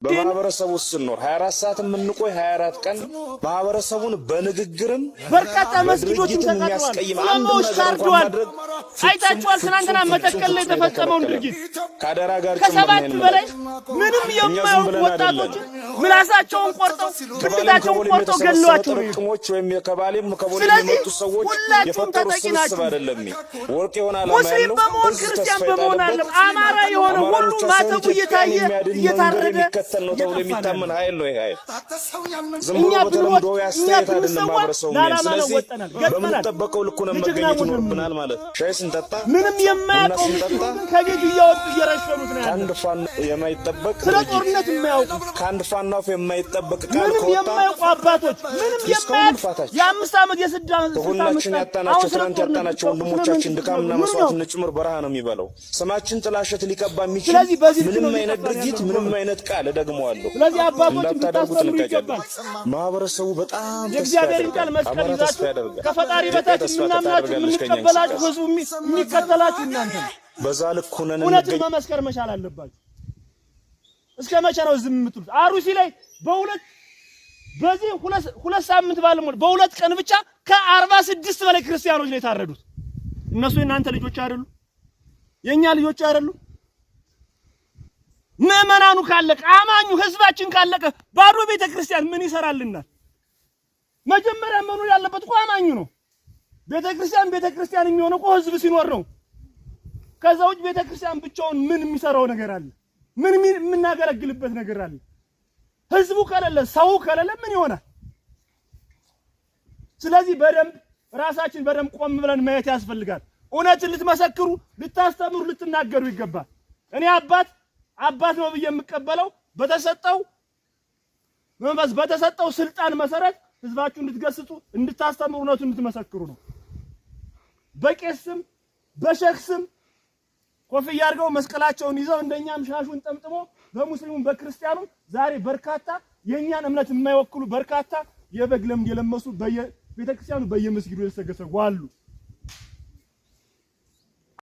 በማህበረሰቡ ስንኖር 24 ሰዓት የምንቆይ 24 ቀን ማህበረሰቡን በንግግርም በርካታ መስጊዶችን ተቃጥሏል። ዑለማዎች ታርደዋል። አይታችኋል። ትናንትና መተከል ላይ የተፈጸመውን ድርጊት ካደራ ጋር ከሰባት በላይ ምንም የማያውቁ ወጣቶች ምላሳቸውን ቆርጠው ብልታቸውን ቆርጠው ገለዋቸው ነው። ጥሞች ወይም ከባሌም ከቦሌም የመጡ ሰዎች የፈጠሩ ስብስብ አይደለም። ወርቅ ይሆናል ሙስሊም በመሆን ክርስቲያን በመሆን አለ አማራ የሆነ ሁሉ ማተቡ እየታየ እየታረደ ነው ተብሎ የሚታመን ኃይል ነው። ይሄ ኃይል ዝም ብሎ በተለምዶ ያስተያየት አይደለም። ማህበረሰቡ ስለዚህ በምንጠበቀው ልኩ ነው መገኘት ይኖርብናል ማለት ሻይ ስንጠጣ ምንም የማያውቀው ከቤቱ እያወጡ እየረሸኑት ነው። ከአንድ ፋኖ የማይጠበቅ ስለ ጦርነት የማያውቁ ከአንድ ፋኖ የማይጠበቅ ቃል ምንም ከወጣ የማያውቁ አባቶች ምንም የማያውቁ የ5 ዓመት የ6 ዓመት ሁላችን ያጣናቸው ትናንት ያጣናቸው ወንድሞቻችን ድካምና መስዋዕትነት ጭምር በረሃ ነው የሚበላው። ስማችን ጥላሸት ሊቀባ የሚችል ምንም አይነት ድርጊት ምንም አይነት ቃል ደግመዋለሁ። ስለዚህ አባቶች ብታስተምሩ ይገባል። ማህበረሰቡ በጣም የእግዚአብሔር ቃል መስቀል ይዛችሁ ከፈጣሪ በታች ምናምናችሁ የምንቀበላችሁ ህዝቡ የሚከተላችሁ እናንተ በዛ ልክ ሆነን እውነትን መመስከር መቻል አለባችሁ። እስከ መቼ ነው ዝም የምትሉት? አሩሲ ላይ በዚህ ሁለት ሳምንት ባለሞት በሁለት ቀን ብቻ ከ46 በላይ ክርስቲያኖች ነው የታረዱት። እነሱ የእናንተ ልጆች አይደሉ? የኛ ልጆች አይደሉ? ምዕመናኑ ካለቀ አማኙ ህዝባችን ካለቀ ባዶ ቤተክርስቲያን ምን ይሰራልናል? መጀመሪያ መኖር ያለበት እኮ አማኙ ነው። ቤተክርስቲያን የሚሆነው እኮ ህዝብ ሲኖር ነው። ከዛ ውጭ ቤተክርስቲያን ብቻውን ምን የሚሰራው ነገር አለ? ምን የምናገለግልበት ነገር አለ? ህዝቡ ከሌለ ሰው ከሌለ ምን ይሆናል? ስለዚህ ራሳችን በደንብ ቆም ብለን ማየት ያስፈልጋል። እውነትን ልትመሰክሩ፣ ልታስተምሩ፣ ልትናገሩ ይገባል። እኔ አባት ነው ብዬ የምቀበለው በተሰጠው ስልጣን መሰረት ህዝባችሁን እንድትገስጹ እንድታስተምሩ እውነቱን እንድትመሰክሩ ነው። በቄስም በሸክስም ኮፍያ አድርገው መስቀላቸውን ይዘው እንደኛም ሻሹን ጠምጥሞ በሙስሊሙም በክርስቲያኑም ዛሬ በርካታ የኛን እምነት የማይወክሉ በርካታ የበግ ለምድ የለመሱ በየቤተክርስቲያኑ በየመስጊዱ የተሰገሰጉ አሉ።